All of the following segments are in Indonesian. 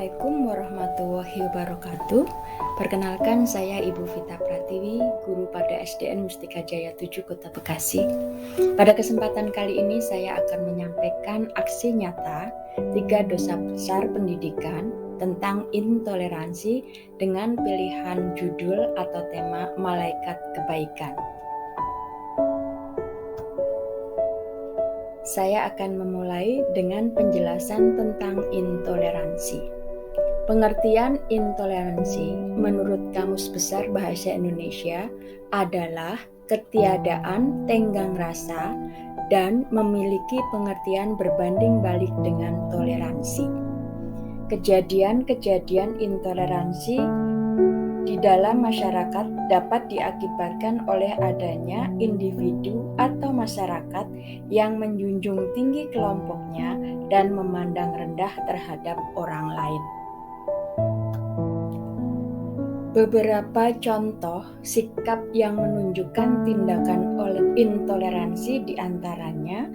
Assalamualaikum warahmatullahi wabarakatuh. Perkenalkan, saya Ibu Vita Pratiwi, guru pada SDN Mustika Jaya 7 Kota Bekasi. Pada kesempatan kali ini saya akan menyampaikan aksi nyata 3 dosa besar pendidikan tentang intoleransi dengan pilihan judul atau tema Malaikat Kebaikan. Saya akan memulai dengan penjelasan tentang intoleransi. Pengertian intoleransi menurut Kamus Besar Bahasa Indonesia adalah ketiadaan tenggang rasa dan memiliki pengertian berbanding balik dengan toleransi. Kejadian-kejadian intoleransi di dalam masyarakat dapat diakibatkan oleh adanya individu atau masyarakat yang menjunjung tinggi kelompoknya dan memandang rendah terhadap orang lain. Beberapa contoh sikap yang menunjukkan tindakan intoleransi diantaranya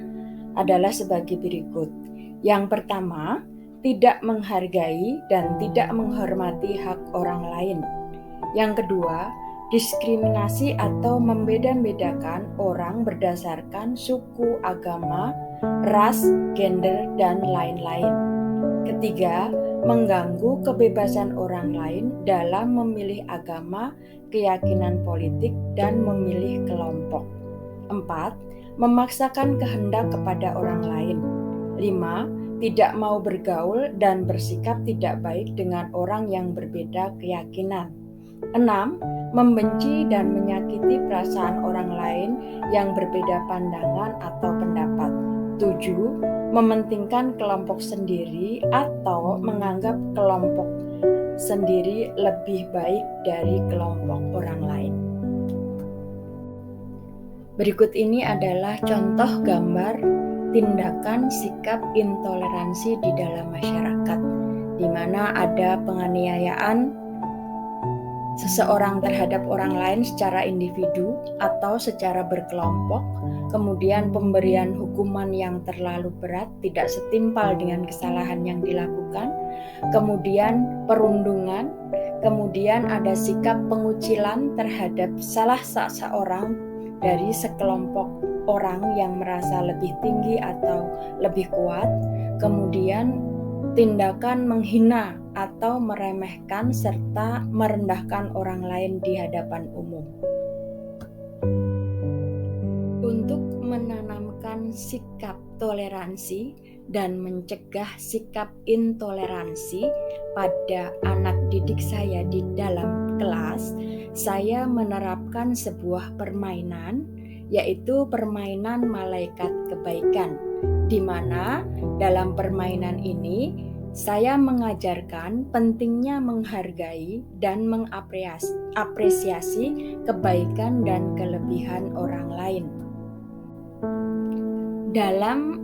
adalah sebagai berikut. Yang pertama, tidak menghargai dan tidak menghormati hak orang lain. Yang kedua, diskriminasi atau membeda-bedakan orang berdasarkan suku, agama, ras, gender, dan lain-lain. Ketiga, mengganggu kebebasan orang lain dalam memilih agama, keyakinan politik, dan memilih kelompok. 4. Memaksakan kehendak kepada orang lain. 5. Tidak mau bergaul dan bersikap tidak baik dengan orang yang berbeda keyakinan. 6. Membenci dan menyakiti perasaan orang lain yang berbeda pandangan atau pendapat. 7. Mementingkan kelompok sendiri atau menganggap kelompok sendiri lebih baik dari kelompok orang lain. Berikut ini adalah contoh gambar tindakan sikap intoleransi di dalam masyarakat, di mana ada penganiayaan seseorang terhadap orang lain secara individu atau secara berkelompok, kemudian pemberian hukuman yang terlalu berat tidak setimpal dengan kesalahan yang dilakukan, kemudian perundungan, kemudian ada sikap pengucilan terhadap salah seorang dari sekelompok orang yang merasa lebih tinggi atau lebih kuat, kemudian tindakan menghina atau meremehkan serta merendahkan orang lain di hadapan umum. Untuk menanamkan sikap toleransi dan mencegah sikap intoleransi pada anak didik saya di dalam kelas, saya menerapkan sebuah permainan, yaitu permainan malaikat kebaikan, di mana dalam permainan ini saya mengajarkan pentingnya menghargai dan mengapresiasi kebaikan dan kelebihan orang lain. Dalam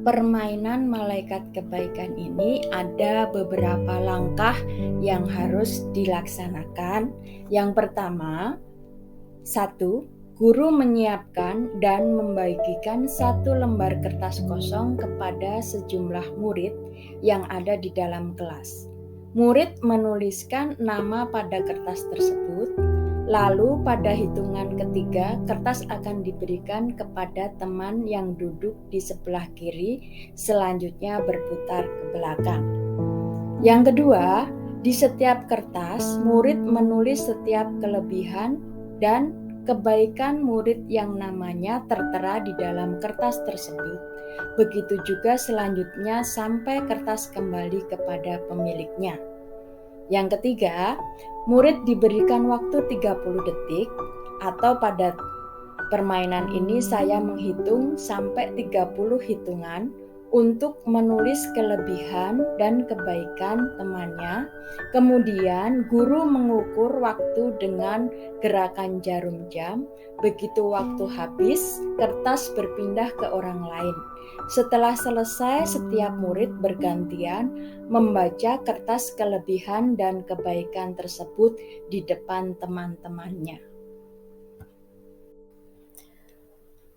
permainan malaikat kebaikan ini ada beberapa langkah yang harus dilaksanakan. Yang pertama, 1. Guru menyiapkan dan membagikan 1 lembar kertas kosong kepada sejumlah murid yang ada di dalam kelas. Murid menuliskan nama pada kertas tersebut, lalu pada hitungan ketiga kertas akan diberikan kepada teman yang duduk di sebelah kiri, selanjutnya berputar ke belakang. Yang kedua, di setiap kertas murid menulis setiap kelebihan dan kebaikan murid yang namanya tertera di dalam kertas tersebut. Begitu juga selanjutnya sampai kertas kembali kepada pemiliknya. Yang ketiga, murid diberikan waktu 30 detik atau pada permainan ini saya menghitung sampai 30 hitungan untuk menulis kelebihan dan kebaikan temannya. Kemudian guru mengukur waktu dengan gerakan jarum jam. Begitu waktu habis, kertas berpindah ke orang lain. Setelah selesai, setiap murid bergantian membaca kertas kelebihan dan kebaikan tersebut di depan teman-temannya.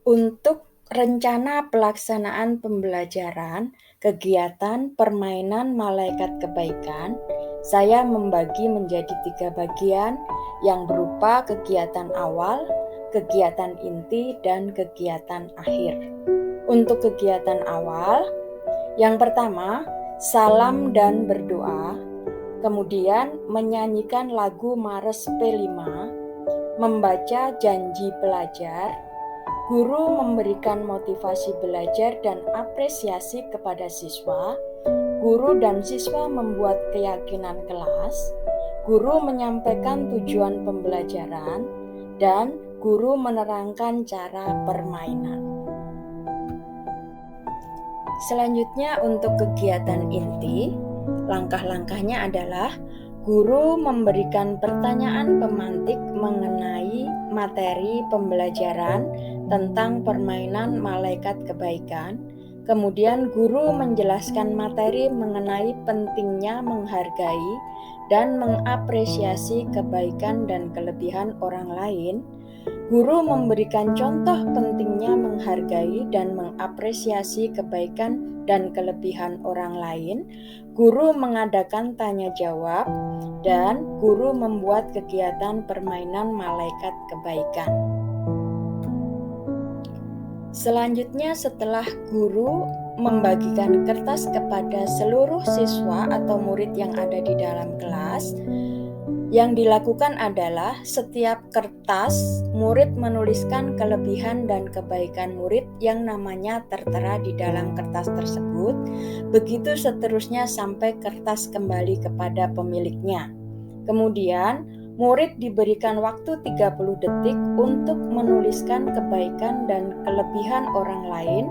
Untuk rencana pelaksanaan pembelajaran kegiatan permainan malaikat kebaikan, saya membagi menjadi 3 bagian yang berupa kegiatan awal, kegiatan inti, dan kegiatan akhir. Untuk kegiatan awal, yang pertama, salam dan berdoa, kemudian menyanyikan lagu Mares P5, membaca janji belajar, guru memberikan motivasi belajar dan apresiasi kepada siswa, guru dan siswa membuat keyakinan kelas, guru menyampaikan tujuan pembelajaran, dan guru menerangkan cara permainan. Selanjutnya untuk kegiatan inti, langkah-langkahnya adalah guru memberikan pertanyaan pemantik mengenai materi pembelajaran tentang permainan malaikat kebaikan. Kemudian guru menjelaskan materi mengenai pentingnya menghargai dan mengapresiasi kebaikan dan kelebihan orang lain. Guru memberikan contoh pentingnya menghargai dan mengapresiasi kebaikan dan kelebihan orang lain. Guru mengadakan tanya jawab dan guru membuat kegiatan permainan malaikat kebaikan. Selanjutnya, setelah guru membagikan kertas kepada seluruh siswa atau murid yang ada di dalam kelas, yang dilakukan adalah setiap kertas murid menuliskan kelebihan dan kebaikan murid yang namanya tertera di dalam kertas tersebut. Begitu seterusnya sampai kertas kembali kepada pemiliknya. Kemudian murid diberikan waktu 30 detik untuk menuliskan kebaikan dan kelebihan orang lain.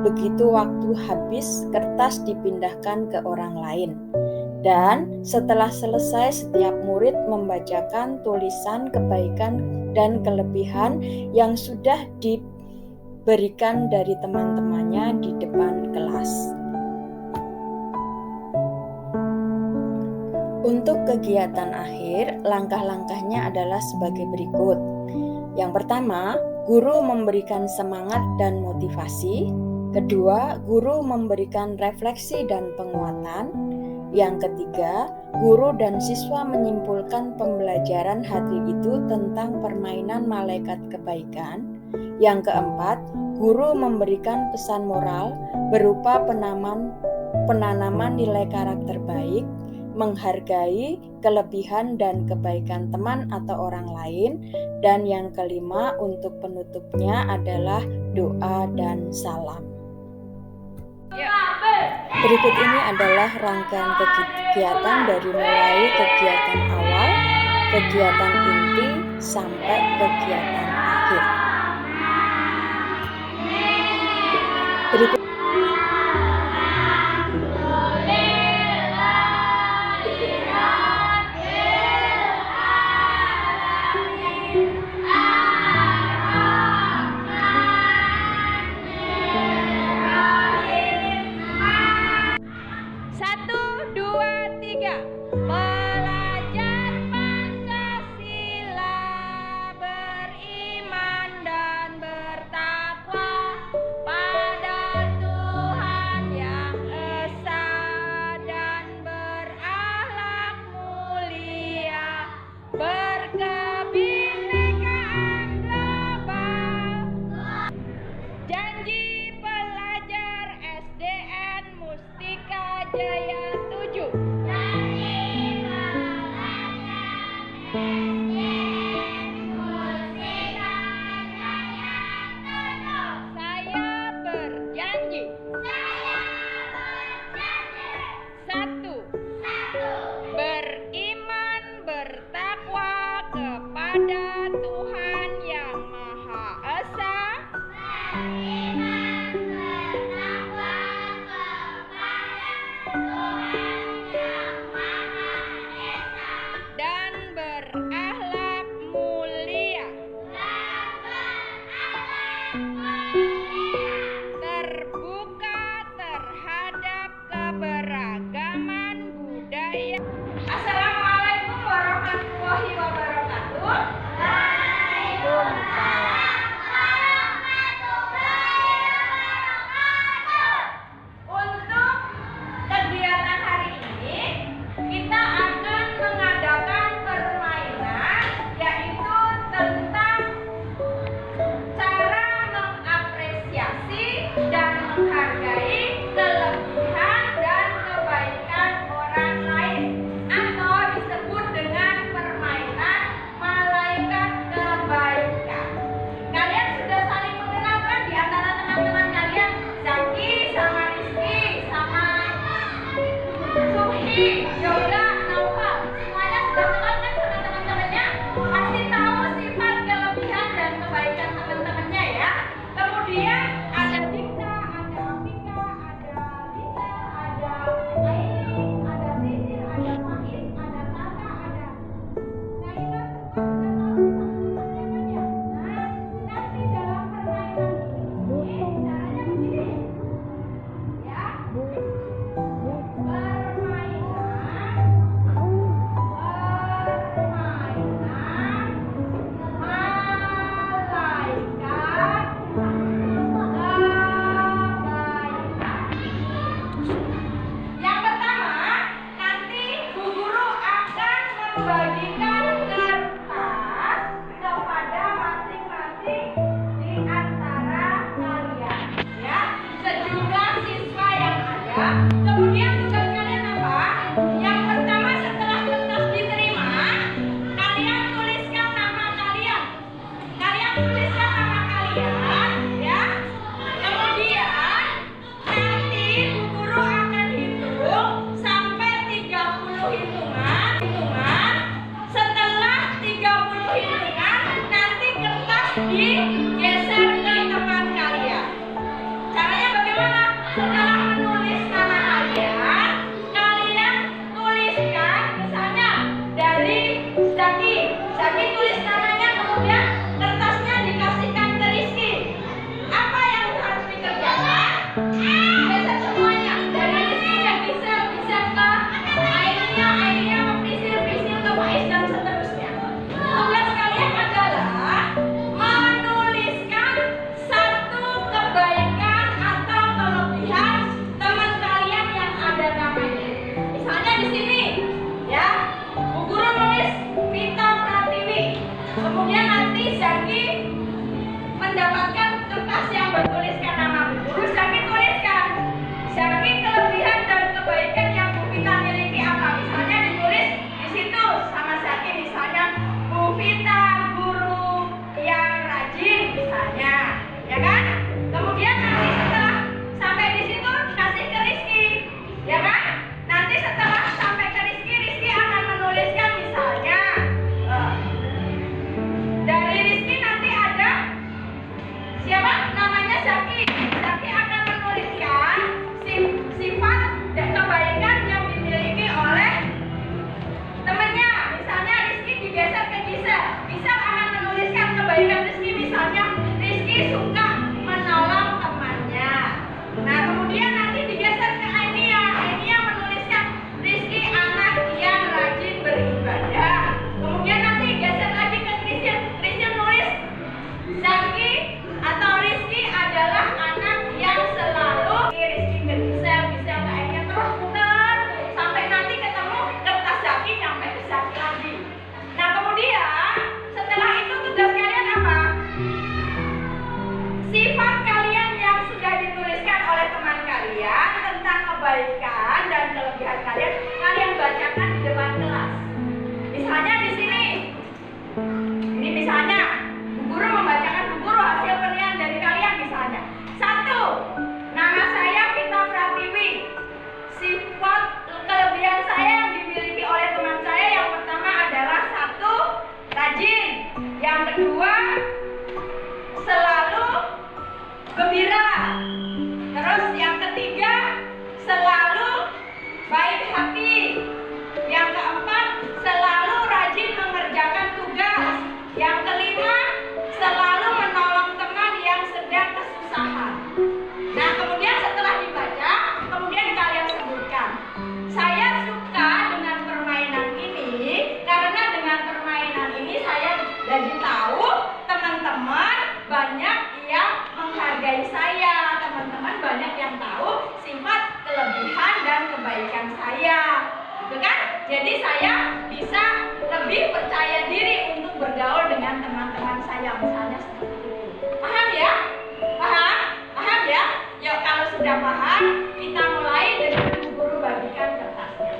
Begitu waktu habis, kertas dipindahkan ke orang lain. Dan setelah selesai, setiap murid membacakan tulisan kebaikan dan kelebihan yang sudah diberikan dari teman-temannya di depan kelas. Untuk kegiatan akhir, langkah-langkahnya adalah sebagai berikut. Yang pertama, guru memberikan semangat dan motivasi. Kedua, guru memberikan refleksi dan penguatan. Yang ketiga, guru dan siswa menyimpulkan pembelajaran hari itu tentang permainan malaikat kebaikan. Yang keempat, guru memberikan pesan moral berupa penanaman nilai karakter baik, menghargai kelebihan dan kebaikan teman atau orang lain. Dan yang kelima, untuk penutupnya adalah doa dan salam. Berikut ini adalah rangkaian kegiatan dari mulai kegiatan awal, kegiatan inti, sampai kegiatan akhir. Berikut kemudian tugas kalian apa? Yang pertama, setelah kertas diterima, kalian tuliskan nama kalian. Kalian tuliskan nama kalian, ya. Kemudian nanti Bu Guru akan hitung sampai 30 hitungan. Setelah 30 hitungan, nanti kertas digeser ke teman kalian. Caranya bagaimana? Setelah menulis nama kalian, kalian tuliskan misalnya dari Zaki. Zaki tulis namanya, kemudian kertasnya dikasihkan ke Rizky. Apa yang harus dikerjakan? Geser semuanya. Dari Rizky ke Gisel, Gisel ke Ailia, Ailia ke Prisil, Prisil ke Faiz, dan seterusnya. Tugas kalian adalah menuliskan satu kebaikan atau kelebihan teman kalian yang ada namanya. Misalnya di sini, ya, Bu Guru nulis Vita Pratiwi. Kemudian nanti Zaki mendapatkan kertas yang bertuliskan nama Bu Guru. Zaki tuliskan, Zaki kelebihan dan kebaikan yang Bu Vita miliki apa? Misalnya ditulis di situ sama Zaki, misalnya Bu Vita guru yang rajin misalnya, ya kan? Kemudian nanti setelah sampai di situ kasih ke Rizky, ya kan? Nanti setelah sampai ke Rizky, Rizky akan menuliskan misalnya dari Rizky nanti ada siapa? Namanya Zaki. Zaki akan menuliskan sifat dan kebaikan yang dimiliki oleh temannya. Misalnya Rizky digeser ke Gisel. Gisel akan menuliskan kebaikan Rizky, misalnya Rizky suka menolong temannya. Nah, kemudian nanti digeser ke Ainia. Ainia menuliskan Rizky anak yang rajin beribadah. Kemudian nanti geser lagi ke Krisil. Krisil nulis Zaki atau Rizky adalah anak yang selalu Rizky ke Gisel, Gisel ke Ainia, terus putar sampai nanti ketemu kertas Zaki sampai ke Zaki lagi. Nah, kemudian setelah itu tugas kalian apa? Sifat kalian yang sudah dituliskan oleh teman kalian tentang kebaikan dan kelebihan kalian, kalian bacakan di depan kelas. Misalnya di sini, ini misalnya Bu Guru membacakan, Bu Guru hasil penilaian dari kalian misalnya. 1. Nama saya Vita Pratiwi. Sifat kelebihan saya yang dimiliki oleh teman saya yang pertama adalah 1. Rajin. Yang kedua, selalu gembira. Terus yang ketiga, selalu baik hati. Yang keempat, selalu rajin mengerjakan tugas. Yang kelima, selalu menolong teman yang sedang kesusahan. Nah, kemudian setelah dibaca, kemudian kalian sebutkan, saya suka dengan permainan ini karena dengan permainan ini saya jadi tahu teman-teman banyak yang menghargai saya, teman-teman banyak yang tahu sifat kelebihan dan kebaikan saya, gitu kan? Jadi saya bisa lebih percaya diri untuk bergaul dengan teman-teman saya, misalnya seperti itu. Paham ya? Paham? Paham ya? Yuk, kalau sudah paham, kita mulai dengan Bu Guru bagikan kertasnya.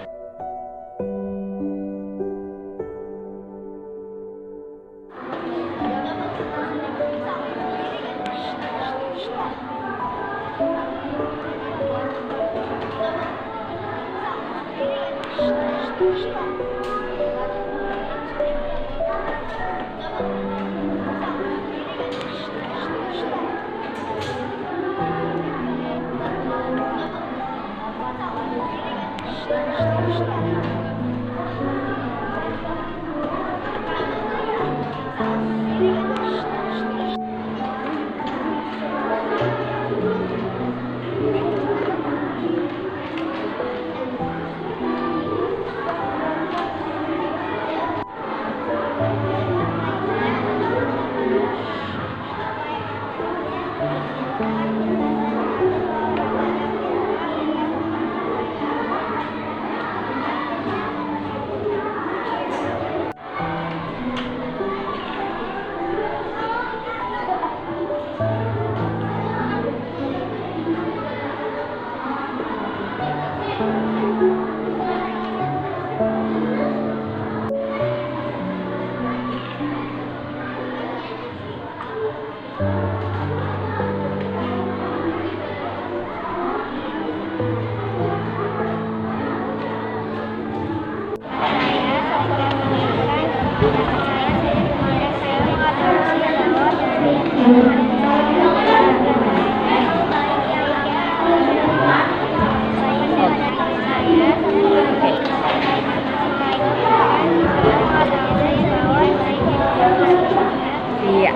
Iya.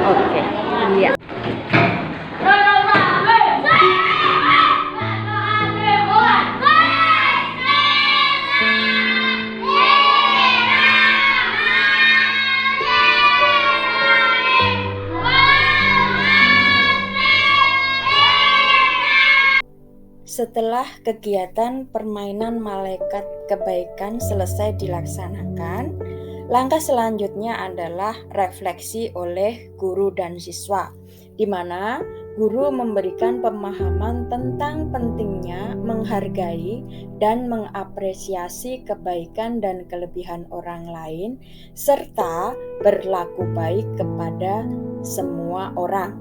Oke. Iya. Setelah kegiatan permainan malaikat kebaikan selesai dilaksanakan, langkah selanjutnya adalah refleksi oleh guru dan siswa, di mana guru memberikan pemahaman tentang pentingnya menghargai dan mengapresiasi kebaikan dan kelebihan orang lain, serta berlaku baik kepada semua orang.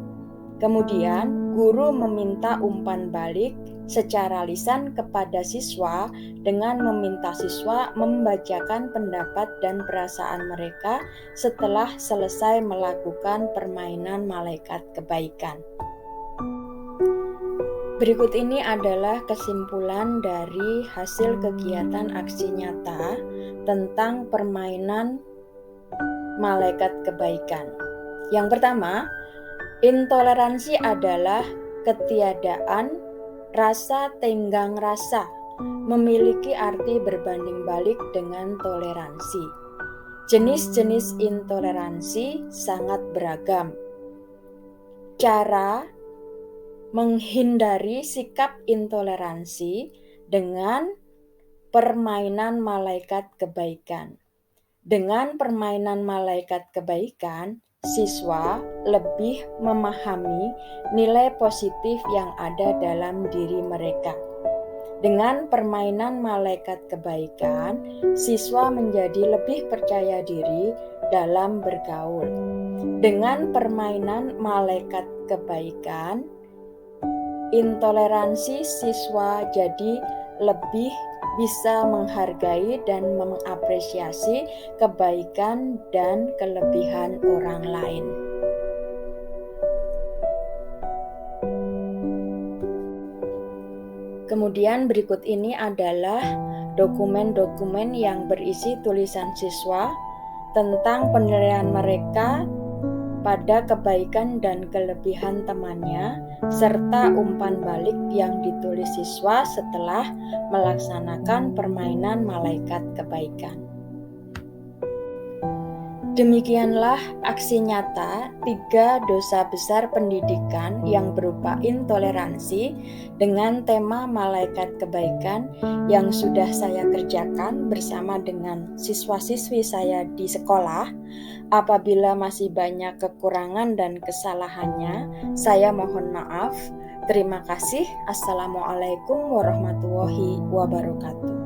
Kemudian, guru meminta umpan balik secara lisan kepada siswa dengan meminta siswa membacakan pendapat dan perasaan mereka setelah selesai melakukan permainan malaikat kebaikan. Berikut ini adalah kesimpulan dari hasil kegiatan aksi nyata tentang permainan malaikat kebaikan. Yang pertama, intoleransi adalah ketiadaan rasa tenggang rasa, memiliki arti berbanding balik dengan toleransi. Jenis-jenis intoleransi sangat beragam. Cara menghindari sikap intoleransi dengan permainan malaikat kebaikan. Dengan permainan malaikat kebaikan, siswa lebih memahami nilai positif yang ada dalam diri mereka. Dengan permainan malaikat kebaikan, siswa menjadi lebih percaya diri dalam bergaul. Dengan permainan malaikat kebaikan, intoleransi siswa jadi lebih bisa menghargai dan mengapresiasi kebaikan dan kelebihan orang lain. Kemudian berikut ini adalah dokumen-dokumen yang berisi tulisan siswa tentang penilaian mereka pada kebaikan dan kelebihan temannya, serta umpan balik yang ditulis siswa setelah melaksanakan permainan malaikat kebaikan. Demikianlah aksi nyata 3 dosa besar pendidikan yang berupa intoleransi dengan tema malaikat kebaikan yang sudah saya kerjakan bersama dengan siswa-siswi saya di sekolah. Apabila masih banyak kekurangan dan kesalahannya, saya mohon maaf. Terima kasih. Assalamualaikum warahmatullahi wabarakatuh.